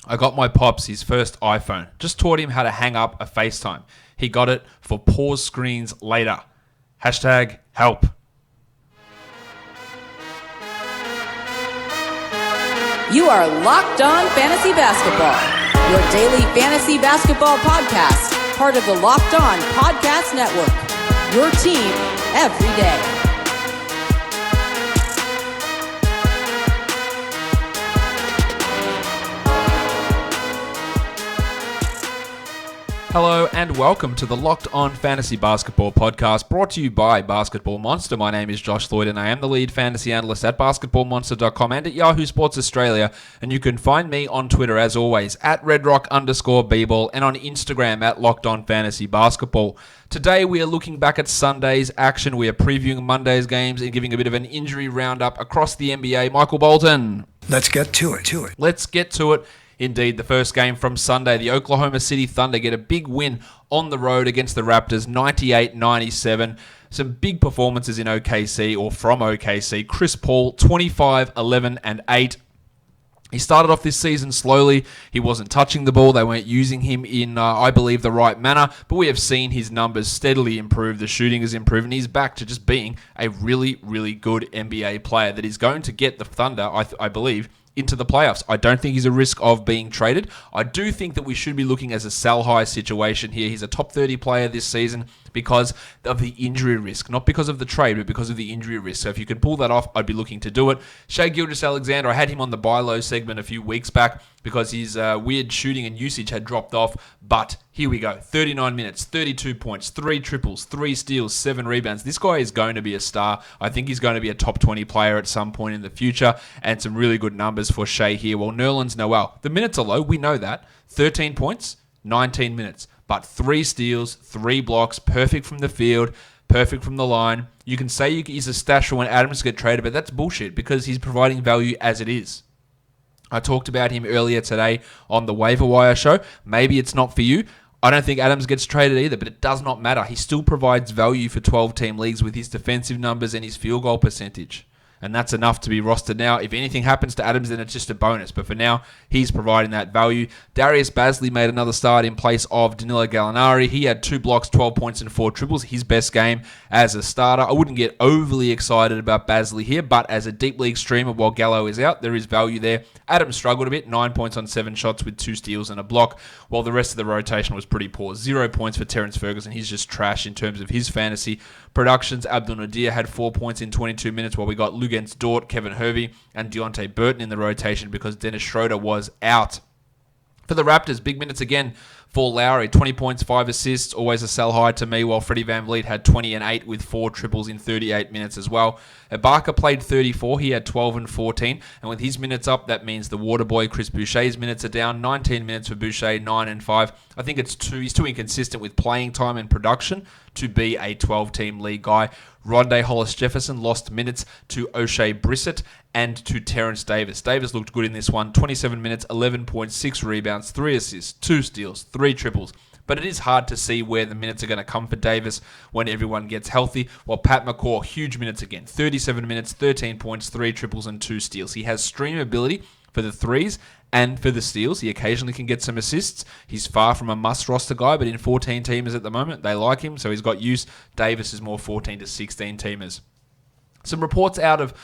I got my pops his first iPhone. Just taught him how to hang up a FaceTime. He got it for pause screens later. Hashtag help. You are Locked On Fantasy Basketball, your daily fantasy basketball podcast, part of the Locked On Podcast Network, your team every day. Hello and welcome to the Locked On Fantasy Basketball podcast, brought to you by Basketball Monster. My name is Josh Lloyd and I am the lead fantasy analyst at basketballmonster.com and at Yahoo Sports Australia. And you can find me on Twitter as always at redrock_bball and on Instagram at Locked On Fantasy Basketball. Today we are looking back at Sunday's action. We are previewing Monday's games and giving a bit of an injury roundup across the NBA. Michael Bolton. Let's get to it. Let's get to it. Indeed, the first game from Sunday, the Oklahoma City Thunder get a big win on the road against the Raptors, 98-97. Some big performances in OKC, or from OKC. Chris Paul, 25, 11, and 8. He started off this season slowly. He wasn't touching the ball. They weren't using him in, I believe, the right manner. But we have seen his numbers steadily improve. The shooting has improved, and he's back to just being a really, really good NBA player that is going to get the Thunder, I believe, into the playoffs. I don't think he's a risk of being traded. I do think that we should be looking as a sell-high situation here. He's a top 30 player this season because of the injury risk. Not because of the trade, but because of the injury risk. So if you can pull that off, I'd be looking to do it. Shai Gilgeous-Alexander, I had him on the buy low segment a few weeks back because his weird shooting and usage had dropped off. But here we go. 39 minutes, 32 points, 3 triples, 3 steals, 7 rebounds. This guy is going to be a star. I think he's going to be a top 20 player at some point in the future. And some really good numbers for Shai here. Well, Nerlens Noel. The minutes are low. We know that. 13 points, 19 minutes. But 3 steals, 3 blocks, perfect from the field, perfect from the line. You can say he's a stash for when Adams get traded, but that's bullshit because he's providing value as it is. I talked about him earlier today on the waiver wire show. Maybe it's not for you. I don't think Adams gets traded either, but it does not matter. He still provides value for 12-team leagues with his defensive numbers and his field goal percentage. And that's enough to be rostered now. If anything happens to Adams, then it's just a bonus. But for now, he's providing that value. Darius Bazley made another start in place of Danilo Gallinari. He had 2 blocks, 12 points, and 4 triples. His best game as a starter. I wouldn't get overly excited about Bazley here, but as a deep league streamer while Gallo is out, there is value there. Adams struggled a bit. 9 points on 7 shots with 2 steals and a block, while the rest of the rotation was pretty poor. 0 points for Terence Ferguson. He's just trash in terms of his fantasy productions. Abdul Nadir had 4 points in 22 minutes, while we got Lugens Dort, Kevin Hervey, and Deontay Burton in the rotation because Dennis Schroeder was out. For the Raptors, big minutes again for Lowry. 20 points, 5 assists, always a sell high to me, while Freddie VanVleet had 20 and 8 with 4 triples in 38 minutes as well. Ibaka played 34. He had 12 and 14. And with his minutes up, that means the water boy Chris Boucher's minutes are down. 19 minutes for Boucher, 9 and 5. I think he's too inconsistent with playing time and production to be a 12-team league guy. Rondé Hollis-Jefferson lost minutes to O'Shea Brissett and to Terence Davis. Davis looked good in this one. 27 minutes, 11 points, 6 rebounds, 3 assists, 2 steals, 3 triples. But it is hard to see where the minutes are going to come for Davis when everyone gets healthy. While Pat McCaw, huge minutes again. 37 minutes, 13 points, 3 triples, and 2 steals. He has stream ability for the threes and for the steals. He occasionally can get some assists. He's far from a must-roster guy, but in 14-teamers at the moment, they like him, so he's got use. Davis is more 14 to 16-teamers. Some reports out of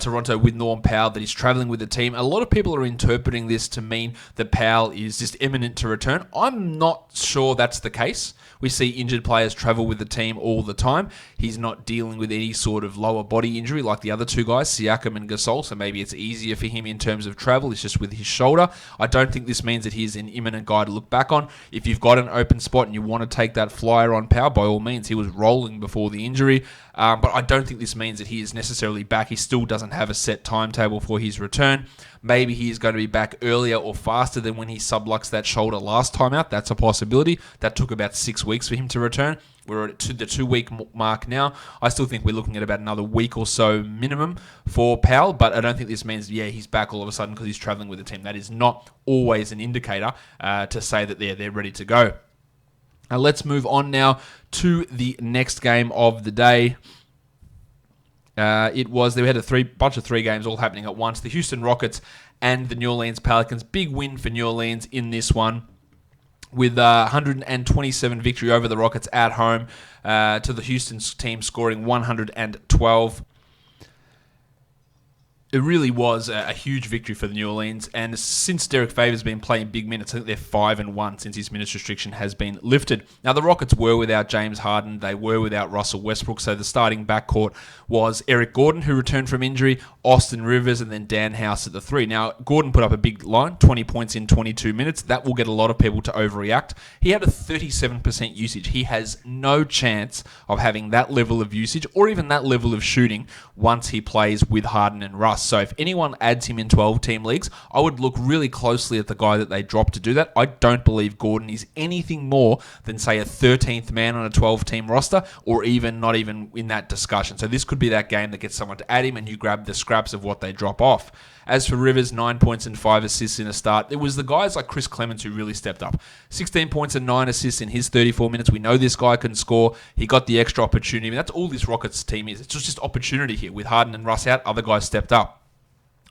Toronto with Norm Powell that he's traveling with the team. A lot of people are interpreting this to mean that Powell is just imminent to return. I'm not sure that's the case. We see injured players travel with the team all the time. He's not dealing with any sort of lower body injury like the other two guys, Siakam and Gasol, so maybe it's easier for him in terms of travel. It's just with his shoulder. I don't think this means that he's an imminent guy to look back on. If you've got an open spot and you want to take that flyer on Powell, by all means. He was rolling before the injury, but I don't think this means that he is necessarily back. He still doesn't have a set timetable for his return. Maybe he's going to be back earlier or faster than when he subluxed that shoulder last time out. That's a possibility. That took about 6 weeks for him to return. We're at the 2-week mark now. I still think we're looking at about another week or so minimum for Powell, but I don't think this means, he's back all of a sudden because he's traveling with the team. That is not always an indicator to say that they're ready to go. Now let's move on now to the next game of the day. We had a bunch of three games all happening at once. The Houston Rockets and the New Orleans Pelicans. Big win for New Orleans in this one, with 127 victory over the Rockets at home, to the Houston team scoring 112. It really was a huge victory for the New Orleans, and since Derek Favors has been playing big minutes, I think they're 5-1 since his minutes restriction has been lifted. Now, the Rockets were without James Harden, they were without Russell Westbrook, so the starting backcourt was Eric Gordon, who returned from injury, Austin Rivers, and then Dan House at the 3. Now, Gordon put up a big line, 20 points in 22 minutes. That will get a lot of people to overreact. He had a 37% usage. He has no chance of having that level of usage or even that level of shooting once he plays with Harden and Russ. So if anyone adds him in 12-team leagues, I would look really closely at the guy that they dropped to do that. I don't believe Gordon is anything more than, say, a 13th man on a 12-team roster, or even not even in that discussion. So this could be that game that gets someone to add him and you grab the scraps of what they drop off. As for Rivers, 9 points and 5 assists in a start. It was the guys like Chris Clemens who really stepped up. 16 points and 9 assists in his 34 minutes. We know this guy can score. He got the extra opportunity. I mean, that's all this Rockets team is. It's just opportunity here. With Harden and Russ out, other guys stepped up.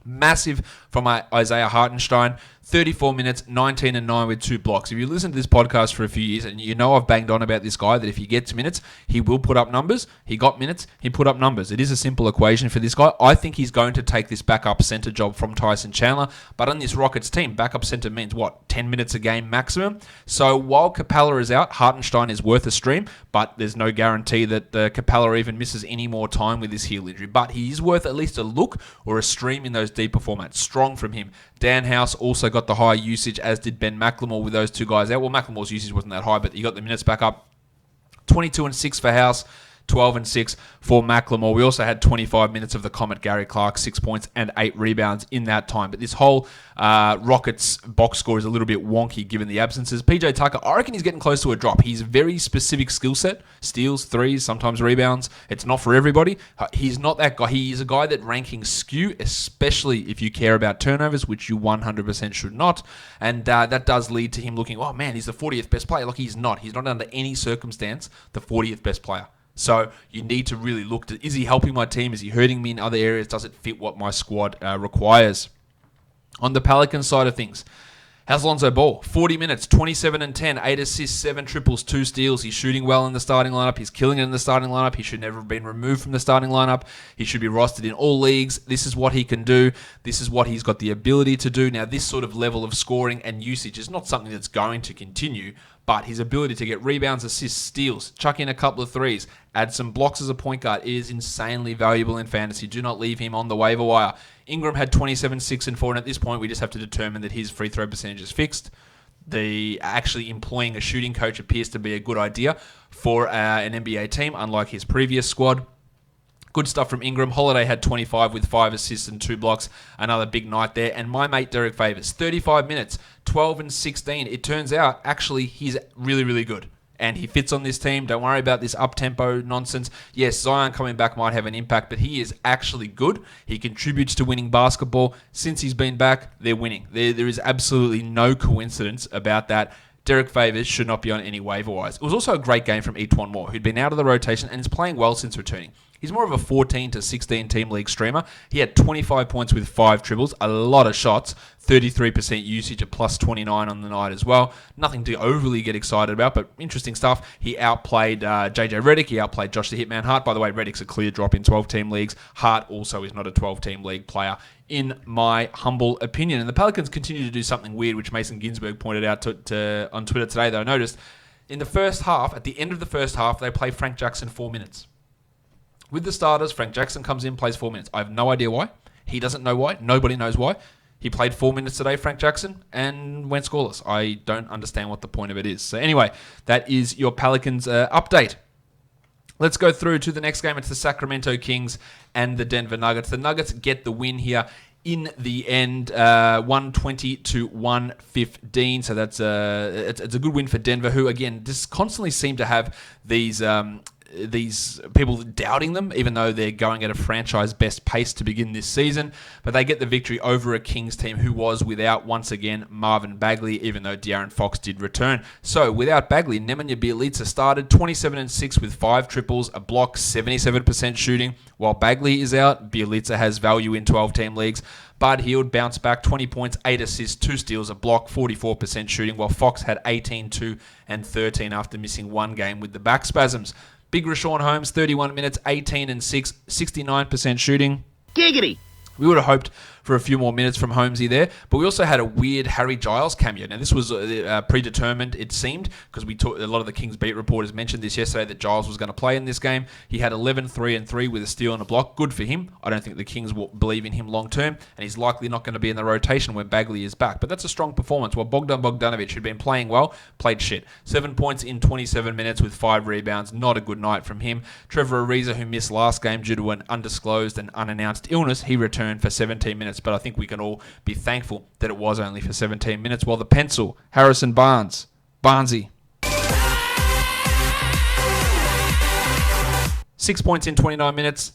Massive from Isaiah Hartenstein. 34 minutes, 19 and 9 with 2 blocks. If you listen to this podcast for a few years, and you know I've banged on about this guy, that if he gets minutes, he will put up numbers. He got minutes, he put up numbers. It is a simple equation for this guy. I think he's going to take this backup center job from Tyson Chandler, but on this Rockets team, backup center means, 10 minutes a game maximum? So while Capella is out, Hartenstein is worth a stream, but there's no guarantee that Capella even misses any more time with his heel injury. But he is worth at least a look or a stream in those deeper formats. Strong from him. Dan House also got the high usage, as did Ben McLemore with those two guys out. Well, McLemore's usage wasn't that high, but he got the minutes back up. 22 and 6 for House, 12 and 6 for McLemore. We also had 25 minutes of the Comet Gary Clarke, 6 points and 8 rebounds in that time. But this whole Rockets box score is a little bit wonky given the absences. PJ Tucker, I reckon he's getting close to a drop. He's a very specific skill set. Steals, threes, sometimes rebounds. It's not for everybody. He's not that guy. He's a guy that rankings skew, especially if you care about turnovers, which you 100% should not. And that does lead to him looking, oh man, he's the 40th best player. Like, he's not. He's not under any circumstance the 40th best player. So you need to really look at, is he helping my team? Is he hurting me in other areas? Does it fit what my squad requires? On the Pelicans side of things, how's Lonzo Ball? 40 minutes, 27 and 10, 8 assists, 7 triples, 2 steals. He's shooting well in the starting lineup. He's killing it in the starting lineup. He should never have been removed from the starting lineup. He should be rostered in all leagues. This is what he can do. This is what he's got the ability to do. Now, this sort of level of scoring and usage is not something that's going to continue, but his ability to get rebounds, assists, steals, chuck in a couple of threes, add some blocks as a point guard is insanely valuable in fantasy. Do not leave him on the waiver wire. Ingram had 27, 6, and 4, and at this point we just have to determine that his free throw percentage is fixed. Actually employing a shooting coach appears to be a good idea for an NBA team, unlike his previous squad. Good stuff from Ingram. Holiday had 25 with 5 assists and 2 blocks. Another big night there. And my mate Derek Favors, 35 minutes, 12 and 16. It turns out, actually, he's really, really good. And he fits on this team. Don't worry about this up-tempo nonsense. Yes, Zion coming back might have an impact, but he is actually good. He contributes to winning basketball. Since he's been back, they're winning. There is absolutely no coincidence about that. Derek Favors should not be on any waiver wires. It was also a great game from Etwan Moore, who'd been out of the rotation and is playing well since returning. He's more of a 14 to 16 team league streamer. He had 25 points with 5 triples, a lot of shots, 33% usage at plus 29 on the night as well. Nothing to overly get excited about, but interesting stuff. He outplayed JJ Redick. He outplayed Josh the Hitman Hart. By the way, Redick's a clear drop in 12-team leagues. Hart also is not a 12-team league player, in my humble opinion. And the Pelicans continue to do something weird, which Mason Ginsberg pointed out on Twitter today, that I noticed. In the first half, at the end of the first half, they play Frank Jackson 4 minutes. With the starters, Frank Jackson comes in, plays 4 minutes. I have no idea why. He doesn't know why. Nobody knows why. He played 4 minutes today, Frank Jackson, and went scoreless. I don't understand what the point of it is. So anyway, that is your Pelicans update. Let's go through to the next game. It's the Sacramento Kings and the Denver Nuggets. The Nuggets get the win here in the end, 120 to 115. So that's it's a good win for Denver, who again just constantly seem to have these these people doubting them, even though they're going at a franchise best pace to begin this season. But they get the victory over a Kings team who was without, once again, Marvin Bagley, even though De'Aaron Fox did return. So without Bagley, Nemanja Bjelica started 27-6 with 5 triples, a block, 77% shooting. While Bagley is out, Bjelica has value in 12-team leagues. Bud Hield bounced back, 20 points, 8 assists, 2 steals, a block, 44% shooting, while Fox had 18, 2, and 13 after missing 1 game with the back spasms. Big Rashawn Holmes, 31 minutes, 18 and 6, 69% shooting. Giggity! We would have hoped for a few more minutes from Holmesy there, but we also had a weird Harry Giles cameo. Now, this was predetermined, it seemed, because a lot of the Kings beat reporters mentioned this yesterday that Giles was going to play in this game. He had 11, 3, and 3 with a steal and a block. Good for him. I don't think the Kings will believe in him long term, and he's likely not going to be in the rotation when Bagley is back. But that's a strong performance. While Bogdan Bogdanovic, who'd been playing well, played shit. 7 points in 27 minutes with 5 rebounds. Not a good night from him. Trevor Ariza, who missed last game due to an undisclosed and unannounced illness, he returned for 17 minutes, but I think we can all be thankful that it was only for 17 minutes. While the pencil, Harrison Barnesy. 6 points in 29 minutes.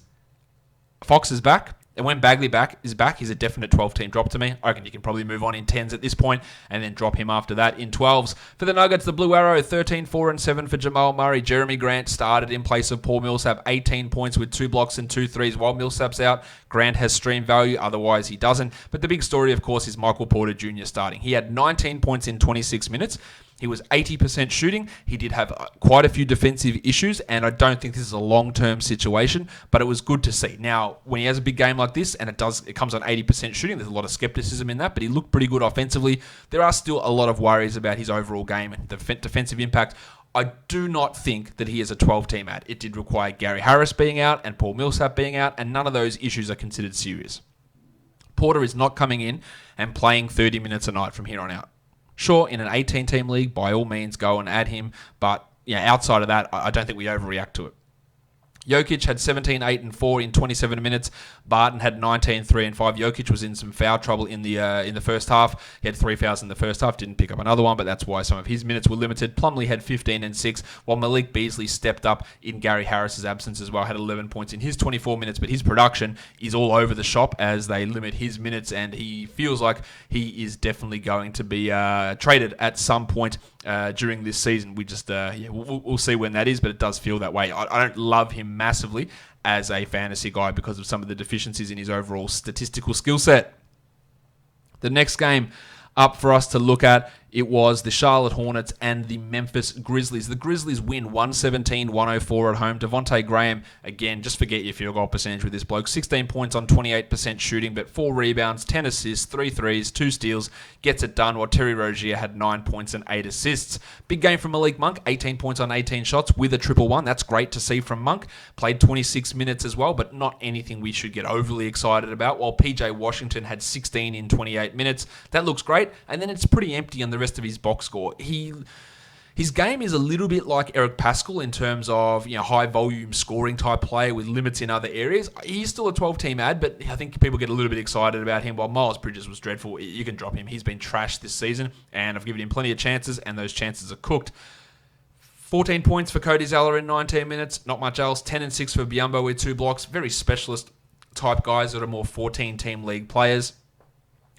Fox is back. And when Bagley is back, he's a definite 12-team drop to me. I reckon you can probably move on in 10s at this point and then drop him after that in 12s. For the Nuggets, the Blue Arrow, 13, 4, and 7 for Jamal Murray. Jeremy Grant started in place of Paul Millsap, 18 points with 2 blocks and 2 threes. While Millsap's out, Grant has stream value, otherwise he doesn't. But the big story, of course, is Michael Porter Jr. starting. He had 19 points in 26 minutes. He was 80% shooting. He did have quite a few defensive issues, and I don't think this is a long-term situation, but it was good to see. Now, when he has a big game like this, and it comes on 80% shooting, there's a lot of skepticism in that, but he looked pretty good offensively. There are still a lot of worries about his overall game and the defensive impact. I do not think that he is a 12-team ad. It did require Gary Harris being out and Paul Millsap being out, and none of those issues are considered serious. Porter is not coming in and playing 30 minutes a night from here on out. Sure, in an 18-team league, by all means, go and add him. But outside of that, I don't think we overreact to it. Jokic had 17, 8, and 4 in 27 minutes. Barton had 19, 3, and 5. Jokic was in some foul trouble in the first half. He had 3 fouls in the first half. Didn't pick up another one, but that's why some of his minutes were limited. Plumlee had 15 and 6, while Malik Beasley stepped up in Gary Harris's absence as well. Had 11 points in his 24 minutes, but his production is all over the shop as they limit his minutes, and he feels like he is definitely going to be traded at some point during this season. We just we'll see when that is, but it does feel that way. I don't love him massively as a fantasy guy because of some of the deficiencies in his overall statistical skill set. The next game up for us to look at, it was the Charlotte Hornets and the Memphis Grizzlies. The Grizzlies win 117-104 at home. Devontae Graham, again, just forget your field goal percentage with this bloke. 16 points on 28% shooting, but 4 rebounds, 10 assists, 3 threes, 2 steals. Gets it done, while Terry Rozier had 9 points and 8 assists. Big game from Malik Monk, 18 points on 18 shots with a 1-1. That's great to see from Monk. Played 26 minutes as well, but not anything we should get overly excited about, while PJ Washington had 16 in 28 minutes. That looks great, and then it's pretty empty on the rest of his box score. His game is a little bit like Eric Pascal in terms of high volume scoring type player with limits in other areas. He's still a 12-team ad, but I think people get a little bit excited about him. While Miles Bridges was dreadful, you can drop him. He's been trashed this season, and I've given him plenty of chances, and those chances are cooked. 14 points for Cody Zeller in 19 minutes. Not much else. 10 and 6 for Biyombo with 2 blocks. Very specialist type guys that are more 14-team league players.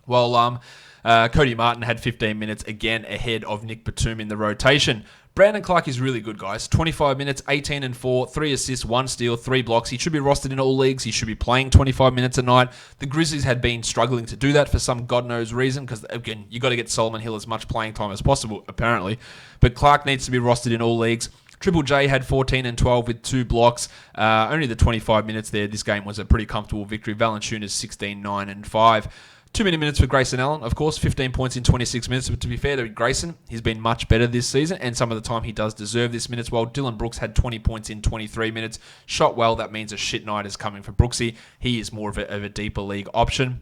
While Cody Martin had 15 minutes, again ahead of Nick Batum in the rotation. Brandon Clarke is really good, guys. 25 minutes, 18 and 4, 3 assists, 1 steal, 3 blocks. He should be rostered in all leagues. He should be playing 25 minutes a night. The Grizzlies had been struggling to do that for some God knows reason because, again, you got to get Solomon Hill as much playing time as possible, apparently. But Clarke needs to be rostered in all leagues. Triple J had 14 and 12 with 2 blocks. Only the 25 minutes there. This game was a pretty comfortable victory. Valanciunas 16, 9, and 5. 2 minutes for Grayson Allen, of course, 15 points in 26 minutes. But to be fair to Grayson, he's been much better this season, and some of the time he does deserve this minutes. While Dylan Brooks had 20 points in 23 minutes. Shot well, that means a shit night is coming for Brooksy. He is more of a deeper league option.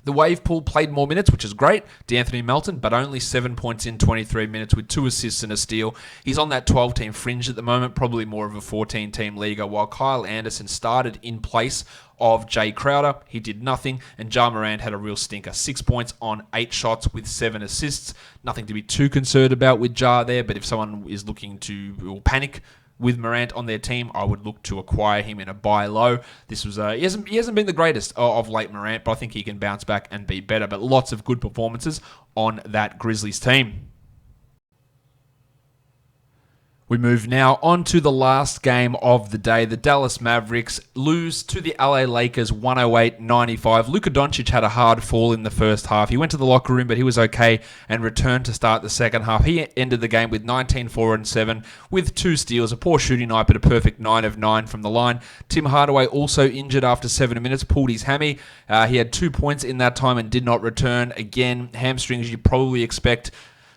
The wave pool played more minutes, which is great. DeAnthony Melton, but only 7 points in 23 minutes with 2 assists and a steal. He's on that 12-team fringe at the moment, probably more of a 14-team leaguer, while Kyle Anderson started in place of Jay Crowder. He did nothing, and Ja Morant had a real stinker. 6 points on 8 shots with 7 assists. Nothing to be too concerned about with Ja there, but if someone is looking to panic with Morant on their team, I would look to acquire him in a buy low. This was he hasn't been the greatest of late, Morant, but I think he can bounce back and be better. But lots of good performances on that Grizzlies team. We move now on to the last game of the day. The Dallas Mavericks lose to the LA Lakers 108-95. Luka Doncic had a hard fall in the first half. He went to the locker room, but he was okay and returned to start the second half. He ended the game with 19, 4, and 7 with 2 steals. A poor shooting night, but a perfect 9 of 9 from the line. Tim Hardaway also injured after 7 minutes, pulled his hammy. He had 2 points in that time and did not return. Again, hamstrings you probably expect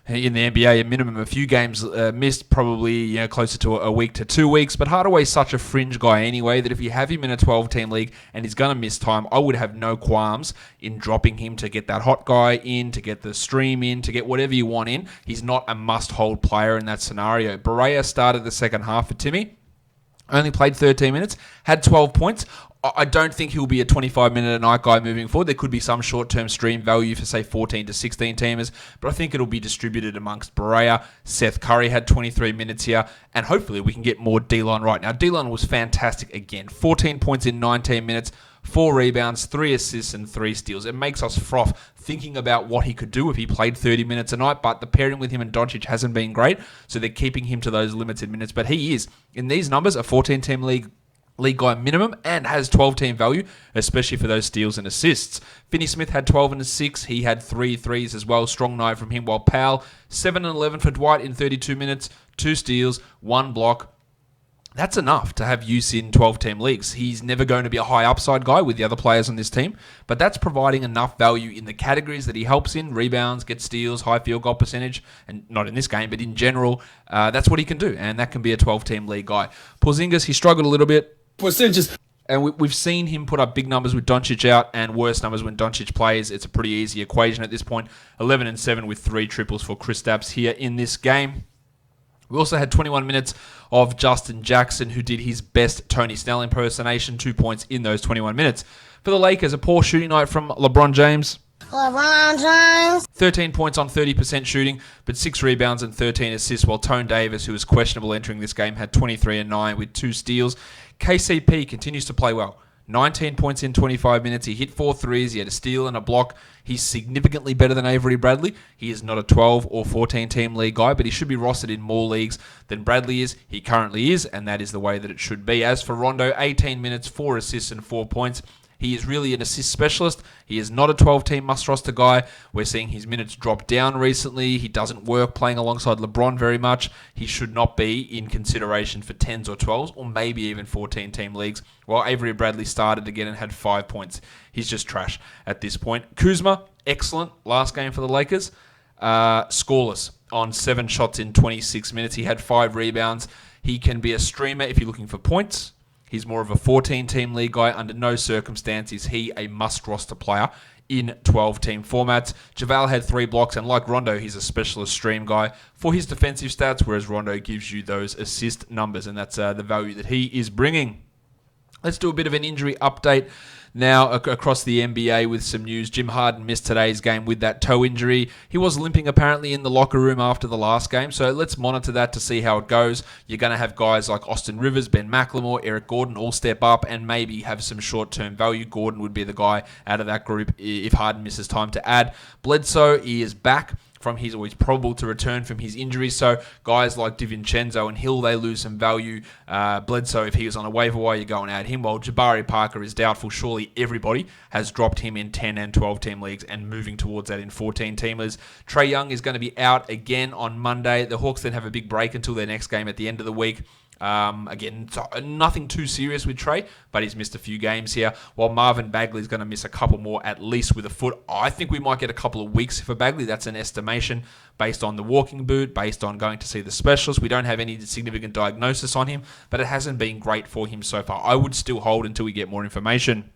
in the NBA, a minimum a few games missed, probably closer to a week to 2 weeks. But Hardaway's such a fringe guy anyway that if you have him in a 12-team league and he's going to miss time, I would have no qualms in dropping him to get that hot guy in, to get the stream in, to get whatever you want in. He's not a must-hold player in that scenario. Barea started the second half for Timmy. Only played 13 minutes, had 12 points. I don't think he'll be a 25-minute-a-night guy moving forward. There could be some short-term stream value for, say, 14 to 16 teamers, but I think it'll be distributed amongst Barea. Seth Curry had 23 minutes here, and hopefully we can get more D-Line right. Now, D-Line was fantastic again. 14 points in 19 minutes, 4 rebounds, 3 assists, and 3 steals. It makes us froth thinking about what he could do if he played 30 minutes a night, but the pairing with him and Doncic hasn't been great, so they're keeping him to those limited minutes. But he is, in these numbers, a 14-team league guy minimum and has 12-team value, especially for those steals and assists. Finney Smith had 12 and 6. He had 3 threes as well. Strong night from him. While Powell, 7 and 11 for Dwight in 32 minutes, 2 steals, 1 block. That's enough to have use in 12-team leagues. He's never going to be a high upside guy with the other players on this team, but that's providing enough value in the categories that he helps in: rebounds, get steals, high field goal percentage, and not in this game, but in general, that's what he can do, and that can be a 12-team league guy. Porzingis, he struggled a little bit. Percentages. And we've seen him put up big numbers with Doncic out and worse numbers when Doncic plays. It's a pretty easy equation at this point. 11 and 7 with 3 triples for Kristaps here in this game. We also had 21 minutes of Justin Jackson, who did his best Tony Snell impersonation, 2 points in those 21 minutes. For the Lakers, a poor shooting night from LeBron James. 13 points on 30% shooting, but 6 rebounds and 13 assists, while Tone Davis, who was questionable entering this game, had 23 and 9 with 2 steals. KCP continues to play well. 19 points in 25 minutes. He hit 4 threes. He had a steal and a block. He's significantly better than Avery Bradley. He is not a 12 or 14 team league guy, but he should be rostered in more leagues than Bradley is. He currently is, and that is the way that it should be. As for Rondo, 18 minutes, 4 assists and 4 points. He is really an assist specialist. He is not a 12-team must-roster guy. We're seeing his minutes drop down recently. He doesn't work playing alongside LeBron very much. He should not be in consideration for 10s or 12s or maybe even 14-team leagues, while Avery Bradley started again and had 5 points. He's just trash at this point. Kuzma, excellent. Last game for the Lakers. Scoreless on 7 shots in 26 minutes. He had 5 rebounds. He can be a streamer if you're looking for points. He's more of a 14-team league guy. Under no circumstance is he a must-roster player in 12-team formats. JaVale had 3 blocks, and like Rondo, he's a specialist stream guy for his defensive stats, whereas Rondo gives you those assist numbers, and that's the value that he is bringing. Let's do a bit of an injury update now across the NBA with some news. Jim Harden missed today's game with that toe injury. He was limping apparently in the locker room after the last game, so let's monitor that to see how it goes. You're going to have guys like Austin Rivers, Ben McLemore, Eric Gordon all step up and maybe have some short-term value. Gordon would be the guy out of that group if Harden misses time to add. Bledsoe, he is back from his, or he's probable to return from his injury. So guys like DiVincenzo and Hill, they lose some value. Bledsoe, if he was on a waiver wire, you go and add him. While Jabari Parker is doubtful, surely everybody has dropped him in 10 and 12 team leagues and moving towards that in 14 teamers. Trae Young is going to be out again on Monday. The Hawks then have a big break until their next game at the end of the week. Again, nothing too serious with Trae, but he's missed a few games here, while Marvin Bagley is going to miss a couple more at least with a foot. I think we might get a couple of weeks for Bagley. That's an estimation based on the walking boot, based on going to see the specialist. We don't have any significant diagnosis on him, but it hasn't been great for him so far. I would still hold until we get more information.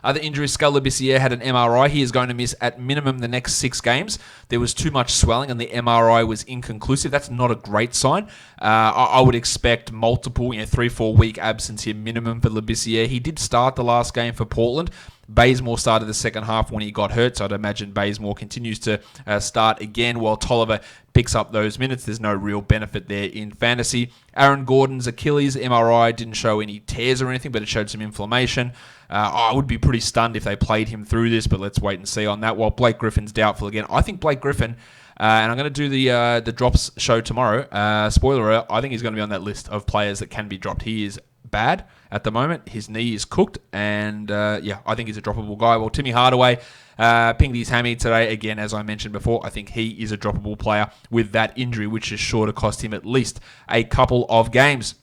Other injuries, Skal Labissière had an MRI. He is going to miss at minimum the next 6 games. There was too much swelling and the MRI was inconclusive. That's not a great sign. I would expect multiple, 3-4 week absence here minimum for Labissière. He did start the last game for Portland. Bazemore started the second half when he got hurt, so I'd imagine Bazemore continues to start again while Tolliver picks up those minutes. There's no real benefit there in fantasy. Aaron Gordon's Achilles MRI didn't show any tears or anything, but it showed some inflammation. I would be pretty stunned if they played him through this, but let's wait and see on that. While Blake Griffin's doubtful again. I think Blake Griffin, and I'm going to do the drops show tomorrow. Spoiler alert, I think he's going to be on that list of players that can be dropped. He is bad at the moment. His knee is cooked, and I think he's a droppable guy. Well, Timmy Hardaway pinged his hammy today. Again, as I mentioned before, I think he is a droppable player with that injury, which is sure to cost him at least a couple of games.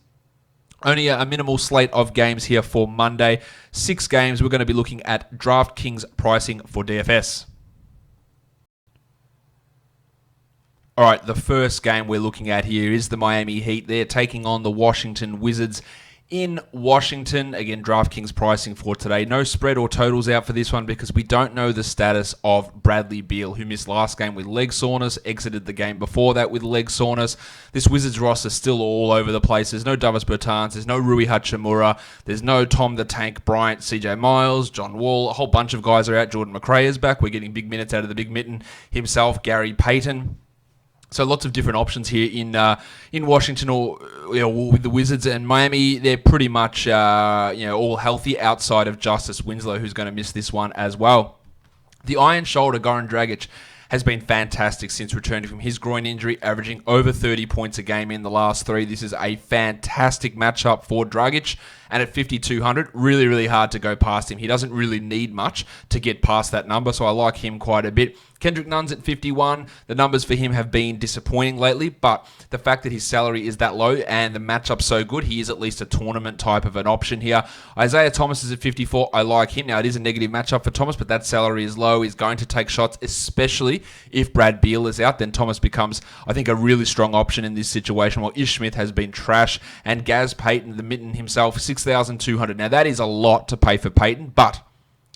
Only a minimal slate of games here for Monday. 6 games. We're going to be looking at DraftKings pricing for DFS. All right, the first game we're looking at here is the Miami Heat. They're taking on the Washington Wizards in Washington. Again, DraftKings pricing for today. No spread or totals out for this one because we don't know the status of Bradley Beal, who missed last game with leg soreness, exited the game before that with leg soreness. This Wizards roster is still all over the place. There's no Davis Bertans, there's no Rui Hachimura, there's no Tom the Tank Bryant, CJ Miles, John Wall. A whole bunch of guys are out. Jordan McRae is back. We're getting big minutes out of the big mitten himself, Gary Payton. So lots of different options here in Washington or with the Wizards and Miami. They're pretty much all healthy outside of Justice Winslow, who's going to miss this one as well. The Iron Shoulder, Goran Dragic, has been fantastic since returning from his groin injury, averaging over 30 points a game in the last 3. This is a fantastic matchup for Dragic. And at 5,200, really, really hard to go past him. He doesn't really need much to get past that number, so I like him quite a bit. Kendrick Nunn's at 51. The numbers for him have been disappointing lately, but the fact that his salary is that low and the matchup's so good, he is at least a tournament type of an option here. Isaiah Thomas is at 54. I like him. Now, it is a negative matchup for Thomas, but that salary is low. He's going to take shots, especially if Brad Beal is out. Then Thomas becomes, I think, a really strong option in this situation, while Ish Smith has been trash. And Gaz Payton, the mitten himself, 6,200. Now, that is a lot to pay for Payton, but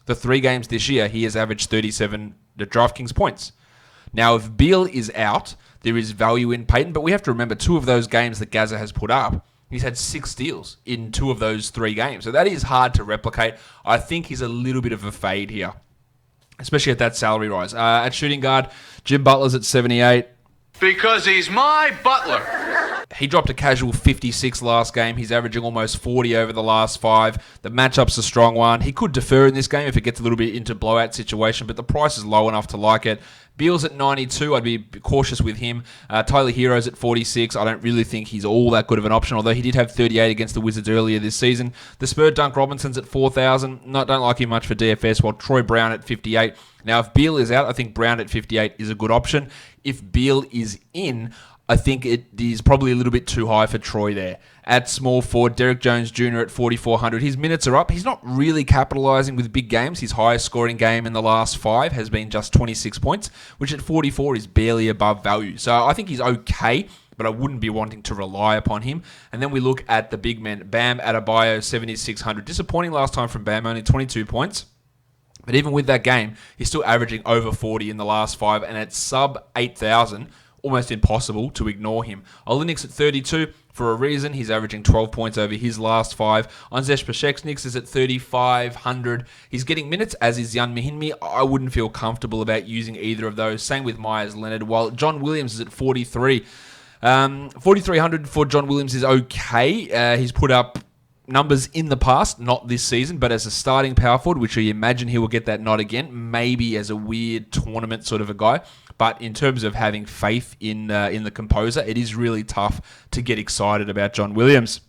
the 3 games this year, he has averaged 37 DraftKings points. Now, if Beal is out, there is value in Payton, but we have to remember 2 of those games that Gaza has put up, he's had 6 steals in 2 of those 3 games. So that is hard to replicate. I think he's a little bit of a fade here, especially at that salary rise. At shooting guard, Jim Butler's at 78. Because he's my butler. He dropped a casual 56 last game. He's averaging almost 40 over the last 5. The matchup's a strong one. He could defer in this game if it gets a little bit into blowout situation, but the price is low enough to like it. Beal's at 92. I'd be cautious with him. Tyler Hero's at 46. I don't really think he's all that good of an option, although he did have 38 against the Wizards earlier this season. The Spur Dunk Robinson's at 4,000. Don't like him much for DFS, while Troy Brown at 58. Now, if Beal is out, I think Brown at 58 is a good option. If Beal is in, I think it is probably a little bit too high for Troy there. At small forward, Derek Jones Jr. at 4,400. His minutes are up. He's not really capitalizing with big games. His highest scoring game in the last 5 has been just 26 points, which at 44 is barely above value. So I think he's okay, but I wouldn't be wanting to rely upon him. And then we look at the big men. Bam Adebayo, 7,600. Disappointing last time from Bam, only 22 points. But even with that game, he's still averaging over 40 in the last 5, and at sub 8,000, almost impossible to ignore him. Olynyk at 32 for a reason. He's averaging 12 points over his last 5. Anzej Pasheknik is at 3,500. He's getting minutes, as is Jan Mahinmi. I wouldn't feel comfortable about using either of those. Same with Myers Leonard, while John Williams is at 43. 4,300 for John Williams is okay. He's put up numbers in the past, not this season, but as a starting power forward, which I imagine he will get that nod again, maybe as a weird tournament sort of a guy. But in terms of having faith in the composer, it is really tough to get excited about John Williams.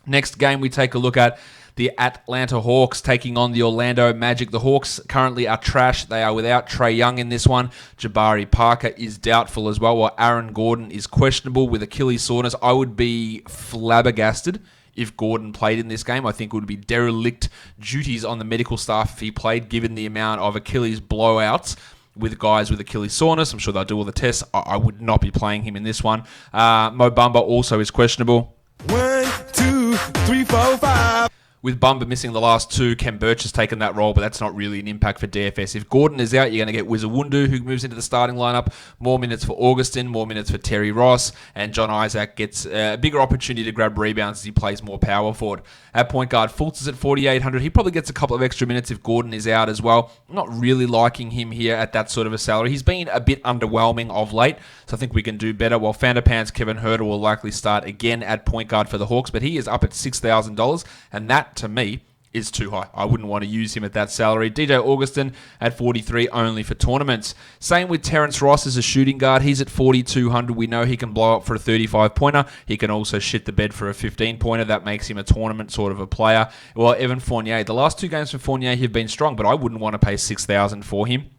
Next game we take a look at the Atlanta Hawks taking on the Orlando Magic. The Hawks currently are trash. They are without Trae Young in this one. Jabari Parker is doubtful as well, while Aaron Gordon is questionable with Achilles soreness. I would be flabbergasted if Gordon played in this game. I think it would be derelict duties on the medical staff if he played, given the amount of Achilles blowouts with guys with Achilles soreness. I'm sure they'll do all the tests. I would not be playing him in this one. Mo Bamba also is questionable. 1, 2, 3, 4, 5. With Bumba missing the last two, Ken Birch has taken that role, but that's not really an impact for DFS. If Gordon is out, you're going to get Wizawundu, who moves into the starting lineup. More minutes for Augustin, more minutes for Terry Ross, and John Isaac gets a bigger opportunity to grab rebounds as he plays more power forward. At point guard, Fultz is at 4,800. He probably gets a couple of extra minutes if Gordon is out as well. I'm not really liking him here at that sort of a salary. He's been a bit underwhelming of late, so I think we can do better. While Fanderpants Kevin Huerter will likely start again at point guard for the Hawks, but he is up at $6,000, and that, to me, is too high. I wouldn't want to use him at that salary. DJ Augustin at 43 only for tournaments. Same with Terence Ross as a shooting guard. He's at 4,200. We know he can blow up for a 35-pointer. He can also shit the bed for a 15-pointer. That makes him a tournament sort of a player. Well, Evan Fournier. The last two games for Fournier have been strong, but I wouldn't want to pay $6,000 for him.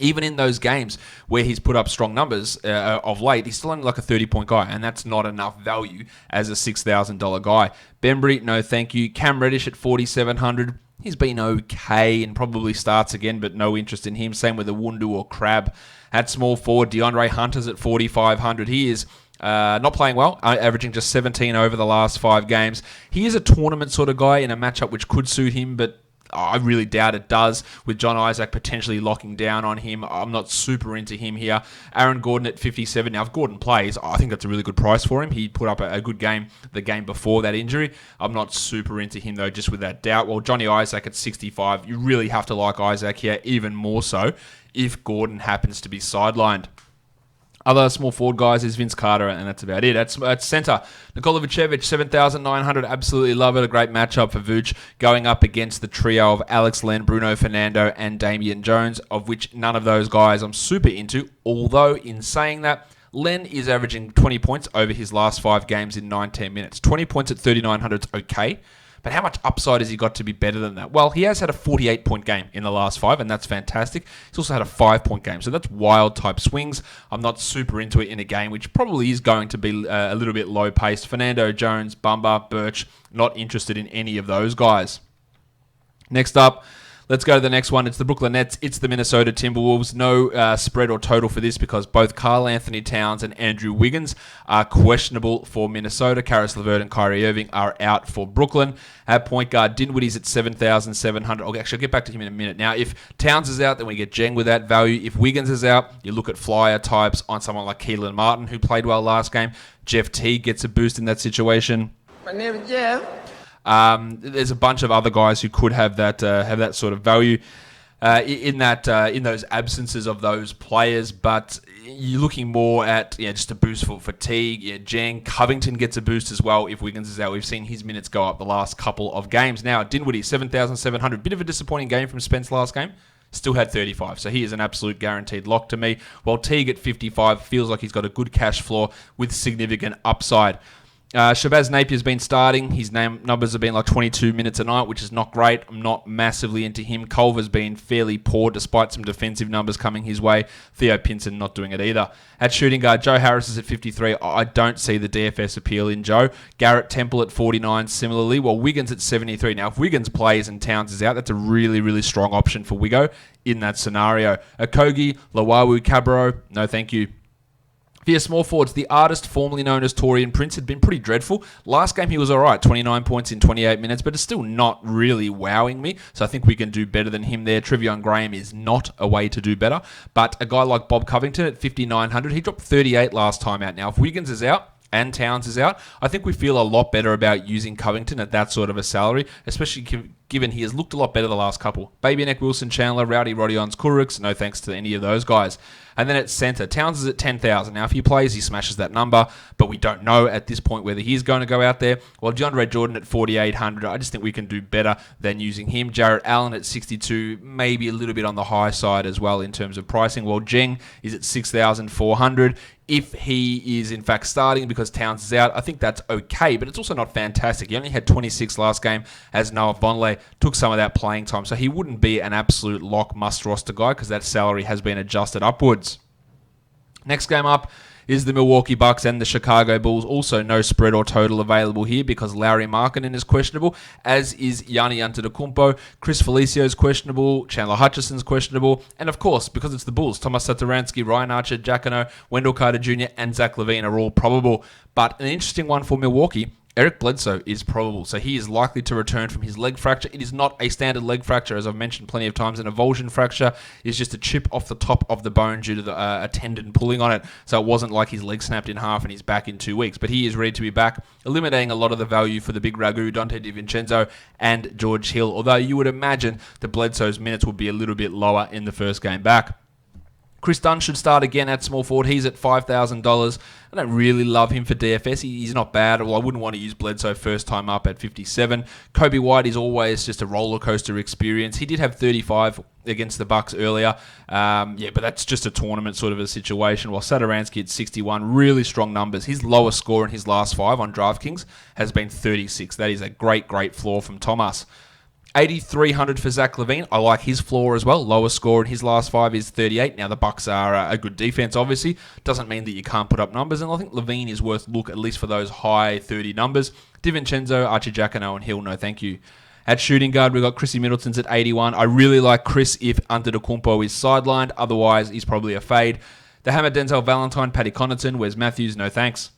Even in those games where he's put up strong numbers of late, he's still only like a 30-point guy, and that's not enough value as a $6,000 guy. Bembry, no thank you. Cam Reddish at 4,700. He's been okay and probably starts again, but no interest in him. Same with a Wundu or Crab. At small forward, DeAndre Hunter's at 4,500. He is not playing well, averaging just 17 over the last 5 games. He is a tournament sort of guy in a matchup which could suit him, but I really doubt it does, with John Isaac potentially locking down on him. I'm not super into him here. Aaron Gordon at 57. Now, if Gordon plays, I think that's a really good price for him. He put up a good game the game before that injury. I'm not super into him, though, just with that doubt. Well, Johnny Isaac at 65. You really have to like Isaac here, even more so if Gordon happens to be sidelined. Other small forward guys is Vince Carter, and that's about it. At center, Nikola Vucevic, 7,900. Absolutely love it. A great matchup for Vuce going up against the trio of Alex Len, Bruno Fernando, and Damian Jones, of which none of those guys I'm super into. Although, in saying that, Len is averaging 20 points over his last 5 games in 19 minutes. 20 points at 3,900 is okay. But how much upside has he got to be better than that? Well, he has had a 48-point game in the last 5, and that's fantastic. He's also had a 5-point game, so that's wild-type swings. I'm not super into it in a game, which probably is going to be a little bit low-paced. Fernando, Jones, Bumba, Birch, not interested in any of those guys. Next up, let's go to the next one. It's the Brooklyn Nets. It's the Minnesota Timberwolves. No spread or total for this because both Karl Anthony Towns and Andrew Wiggins are questionable for Minnesota. Karis LeVert and Kyrie Irving are out for Brooklyn. At point guard, Dinwiddie's at 7,700. I'll get back to him in a minute. Now, if Towns is out, then we get Jeng with that value. If Wiggins is out, you look at flyer types on someone like Keelan Martin, who played well last game. Jeff Teague gets a boost in that situation. My name is Jeff. There's a bunch of other guys who could have that sort of value in those absences of those players, but you're looking more at just a boost for fatigue. Jang Covington gets a boost as well if Wiggins is out. We've seen his minutes go up the last couple of games. Now Dinwiddie 7,700, bit of a disappointing game from Spence last game. Still had 35, so he is an absolute guaranteed lock to me. While Teague at 55 feels like he's got a good cash floor with significant upside. Shabazz Napier's been starting. His numbers have been like 22 minutes a night, which is not great. I'm not massively into him. Culver's been fairly poor despite some defensive numbers coming his way. Theo Pinson not doing it either. At shooting guard, Joe Harris is at 53. I don't see the DFS appeal in Joe. Garrett Temple at 49 similarly, while Wiggins at 73. Now, if Wiggins plays and Towns is out, that's a really, really strong option for Wiggo in that scenario. Okogie, Lawawu, Cabarro, no thank you. For your small forwards, the artist formerly known as Torian Prince had been pretty dreadful. Last game he was alright, 29 points in 28 minutes, but it's still not really wowing me, so I think we can do better than him there. Trevion Graham is not a way to do better, but a guy like Bob Covington at 5,900, he dropped 38 last time out. Now, if Wiggins is out and Towns is out, I think we feel a lot better about using Covington at that sort of a salary, especially given he has looked a lot better the last couple. Baby Neck, Wilson, Chandler, Rowdy, Rodions, Kuriks, no thanks to any of those guys. And then at center, Towns is at 10,000. Now, if he plays, he smashes that number, but we don't know at this point whether he's going to go out there. While DeAndre Jordan at 4,800, I just think we can do better than using him. Jarrett Allen at 62, maybe a little bit on the high side as well in terms of pricing. While Jeng is at 6,400. If he is in fact starting because Towns is out, I think that's okay, but it's also not fantastic. He only had 26 last game as Noah Vonleh took some of that playing time, so he wouldn't be an absolute lock must-roster guy because that salary has been adjusted upwards. Next game up is the Milwaukee Bucks and the Chicago Bulls. Also no spread or total available here because Lauri Markkanen is questionable, as is Giannis Antetokounmpo. Chris Felicio is questionable. Chandler Hutchison's questionable. And of course, because it's the Bulls, Thomas Satoransky, Ryan Archer, Jacquino, Wendell Carter Jr. and Zach LaVine are all probable. But an interesting one for Milwaukee Eric Bledsoe is probable, so he is likely to return from his leg fracture. It is not a standard leg fracture, as I've mentioned plenty of times. An avulsion fracture is just a chip off the top of the bone due to a tendon pulling on it, so it wasn't like his leg snapped in half and he's back in 2 weeks. But he is ready to be back, eliminating a lot of the value for the big Ragu, Dante DiVincenzo, and George Hill, although you would imagine that Bledsoe's minutes would be a little bit lower in the first game back. Chris Dunn should start again at small forward. He's at $5,000. I don't really love him for DFS. He's not bad. Well, I wouldn't want to use Bledsoe first time up at 57. Kobe White is always just a roller coaster experience. He did have 35 against the Bucks earlier. But that's just a tournament sort of a situation. While Satoransky at 61, really strong numbers. His lowest score in his last 5 on DraftKings has been 36. That is a great, great floor from Thomas. 8,300 for Zach LaVine. I like his floor as well. Lowest score in his last 5 is 38. Now, the Bucks are a good defense, obviously. Doesn't mean that you can't put up numbers. And I think LaVine is worth a look, at least for those high 30 numbers. DiVincenzo, Archie-Giacono, and Hill, no thank you. At shooting guard, we've got Chrissy Middleton's at 81. I really like Chris if Antetokounmpo is sidelined. Otherwise, he's probably a fade. The Hammer, Denzel Valentine, Paddy Connaughton. Where's Matthews? No thanks.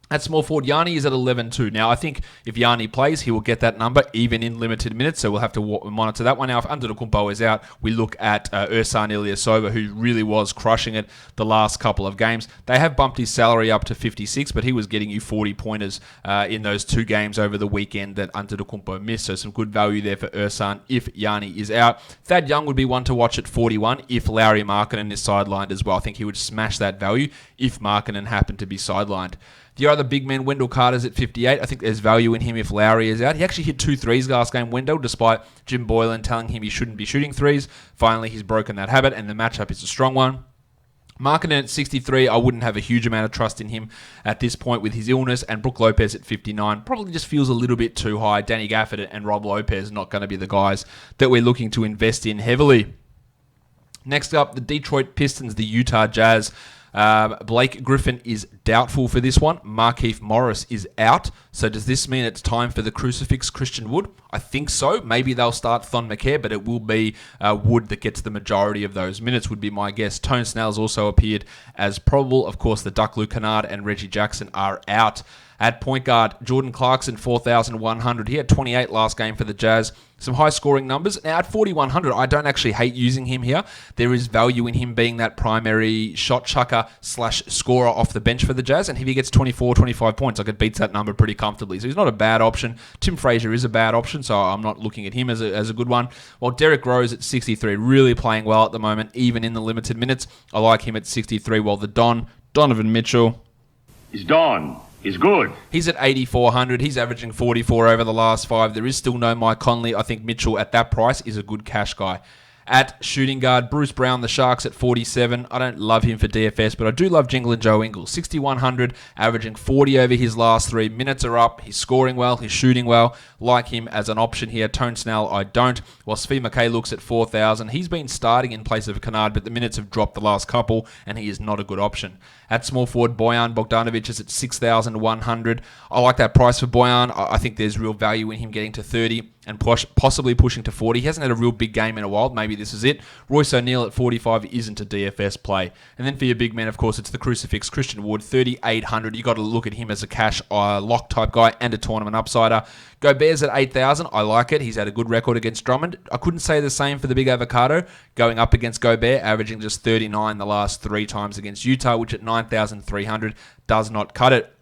At small forward, Yanni is at 11-2. Now, I think if Yanni plays, he will get that number, even in limited minutes, so we'll have to monitor that one. Now, if Antetokounmpo is out, we look at Ersan Ilyasova, who really was crushing it the last couple of games. They have bumped his salary up to 56, but he was getting you 40-pointers in those 2 games over the weekend that Antetokounmpo missed, so some good value there for Ersan if Yanni is out. Thad Young would be one to watch at 41 if Lauri Markkanen is sidelined as well. I think he would smash that value if Markkanen happened to be sidelined. The other big man, Wendell Carter's at 58. I think there's value in him if Lowry is out. He actually hit 2 threes last game, Wendell, despite Jim Boylan telling him he shouldn't be shooting threes. Finally, he's broken that habit, and the matchup is a strong one. Markkanen at 63, I wouldn't have a huge amount of trust in him at this point with his illness, and Brook Lopez at 59 probably just feels a little bit too high. Danny Gafford and Rob Lopez are not going to be the guys that we're looking to invest in heavily. Next up, the Detroit Pistons, the Utah Jazz. Blake Griffin is doubtful for this one. Markieff Morris is out. So does this mean it's time for the crucifix Christian Wood? I think so. Maybe they'll start Thon McCare, but it will be Wood that gets the majority of those minutes, would be my guess. Tone Snell's also appeared as probable. Of course, the Duck Luke Kennard and Reggie Jackson are out. At point guard, Jordan Clarkson, 4,100. He had 28 last game for the Jazz. Some high-scoring numbers. Now, at 4,100, I don't actually hate using him here. There is value in him being that primary shot chucker / scorer off the bench for the Jazz. And if he gets 24, 25 points, I could beat that number pretty comfortably. So he's not a bad option. Tim Frazier is a bad option, so I'm not looking at him as a good one. While Derrick Rose at 63, really playing well at the moment, even in the limited minutes. I like him at 63, while the Donovan Mitchell. He's Don. He's good. He's at 8,400. He's averaging 44 over the last 5. There is still no Mike Conley. I think Mitchell at that price is a good cash guy. At shooting guard, Bruce Brown, the Sharks at 47. I don't love him for DFS, but I do love Jingle Joe Ingles. 6,100, averaging 40 over his last 3. Minutes are up. He's scoring well. He's shooting well. Like him as an option here. Tone Snell, I don't. While Svi McKay looks at 4,000. He's been starting in place of Kennard, but the minutes have dropped the last couple, and he is not a good option. At small forward, Bojan Bogdanovic is at 6,100. I like that price for Bojan. I think there's real value in him getting to 30 and possibly pushing to 40. He hasn't had a real big game in a while. Maybe this is it. Royce O'Neal at 45 isn't a DFS play. And then for your big man, of course, it's the crucifix Christian Wood, 3,800. You got to look at him as a cash lock type guy and a tournament upsider. Gobert's at 8,000. I like it. He's had a good record against Drummond. I couldn't say the same for the big avocado. Going up against Gobert, averaging just 39 the last 3 times against Utah, which at 9,300 does not cut it.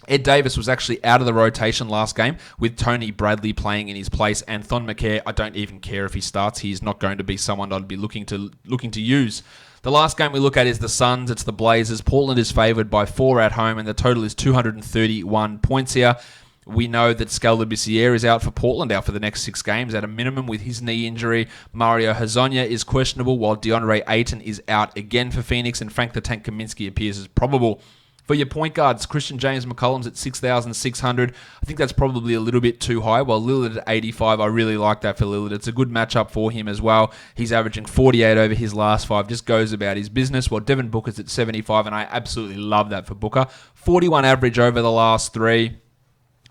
Ed Davis was actually out of the rotation last game with Tony Bradley playing in his place, and Thon McCare, I don't even care if he starts. He's not going to be someone I'd be looking to use. The last game we look at is the Suns. It's the Blazers. Portland is favoured by 4 at home, and the total is 231 points here. We know that Skal Labissière is out for Portland, out for the next 6 games at a minimum with his knee injury. Mario Hezonja is questionable, while DeAndre Ayton is out again for Phoenix, and Frank the Tank Kaminsky appears as probable. For your point guards, Christian James McCollum's at 6,600. I think that's probably a little bit too high, while Lillard at 85. I really like that for Lillard. It's a good matchup for him as well. He's averaging 48 over his last 5, just goes about his business, while Devin Booker's at 75, and I absolutely love that for Booker. 41 average over the last 3.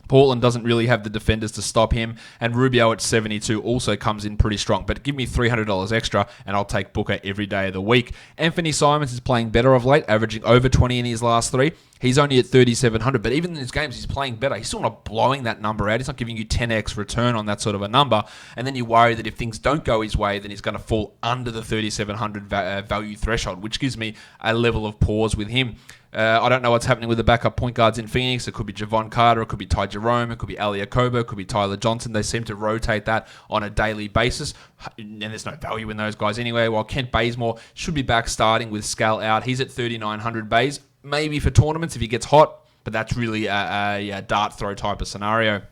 Portland doesn't really have the defenders to stop him, and Rubio at 72 also comes in pretty strong. But give me $300 extra, and I'll take Booker every day of the week. Anthony Simons is playing better of late, averaging over 20 in his last 3. He's only at 3,700, but even in his games, he's playing better. He's still not blowing that number out. He's not giving you 10x return on that sort of a number. And then you worry that if things don't go his way, then he's going to fall under the 3,700 value threshold, which gives me a level of pause with him. I don't know what's happening with the backup point guards in Phoenix. It could be Javon Carter, it could be Ty Jerome, it could be Ali Okobo, it could be Tyler Johnson. They seem to rotate that on a daily basis, and there's no value in those guys anyway. While Kent Bazemore should be back starting with Scal out. He's at 3,900 Bays, maybe for tournaments if he gets hot, but that's really a dart throw type of scenario.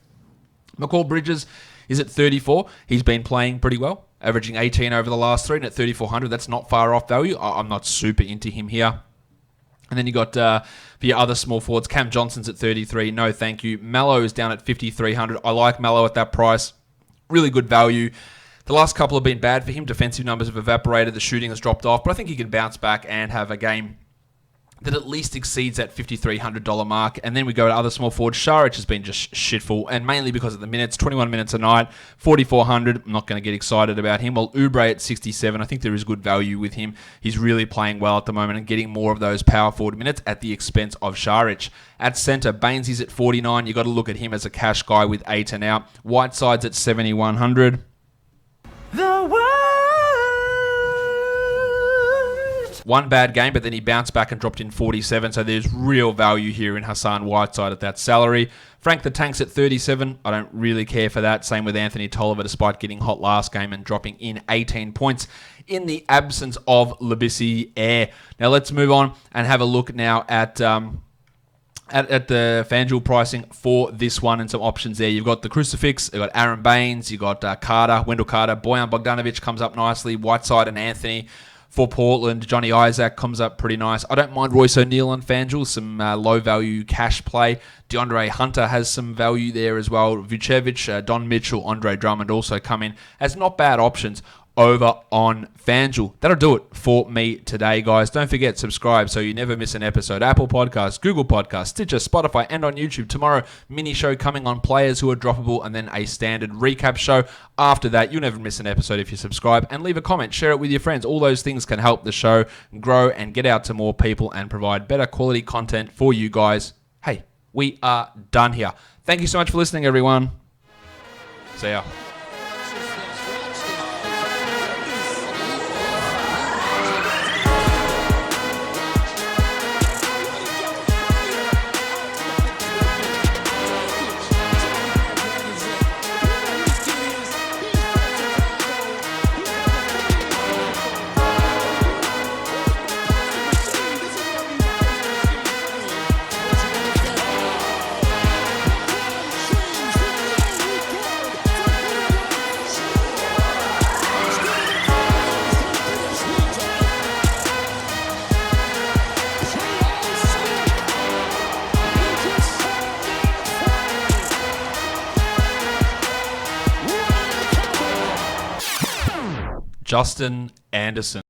McCall Bridges is at 34. He's been playing pretty well, averaging 18 over the last 3, and at 3,400, that's not far off value. I'm not super into him here. And then you got for your other small forwards, Cam Johnson's at 33. No, thank you. Mello is down at 5,300. I like Mello at that price. Really good value. The last couple have been bad for him. Defensive numbers have evaporated. The shooting has dropped off. But I think he can bounce back and have a game that at least exceeds that $5,300 mark. And then we go to other small forwards. Šarić has been just shitful, and mainly because of the minutes. 21 minutes a night, 4,400. I'm not going to get excited about him. While Oubre at 67, I think there is good value with him. He's really playing well at the moment and getting more of those power forward minutes at the expense of Šarić. At centre, Bainesy's at 49. You've got to look at him as a cash guy with 8 and out. Whiteside's at 7,100. One bad game, but then he bounced back and dropped in 47, so there's real value here in Hassan Whiteside at that salary. Frank the Tank's at 37. I don't really care for that. Same with Anthony Tolliver, despite getting hot last game and dropping in 18 points in the absence of Labissiere. Now let's move on and have a look now at the FanDuel pricing for this one and some options there. You've got the Crucifix, you've got Aaron Baines, you've got Wendell Carter, Bojan Bogdanovic comes up nicely, Whiteside and Anthony. For Portland, Johnny Isaac comes up pretty nice. I don't mind Royce O'Neal on FanDuel, some low-value cash play. DeAndre Hunter has some value there as well. Vucevic, Don Mitchell, Andre Drummond also come in as not bad options over on FanDuel. That'll do it for me today, guys. Don't forget, subscribe so you never miss an episode. Apple Podcasts, Google Podcasts, Stitcher, Spotify, and on YouTube. Tomorrow, mini show coming on players who are droppable, and then a standard recap show. After that, you'll never miss an episode if you subscribe. And leave a comment, share it with your friends. All those things can help the show grow and get out to more people and provide better quality content for you guys. Hey, we are done here. Thank you so much for listening, everyone. See ya. Justin Anderson.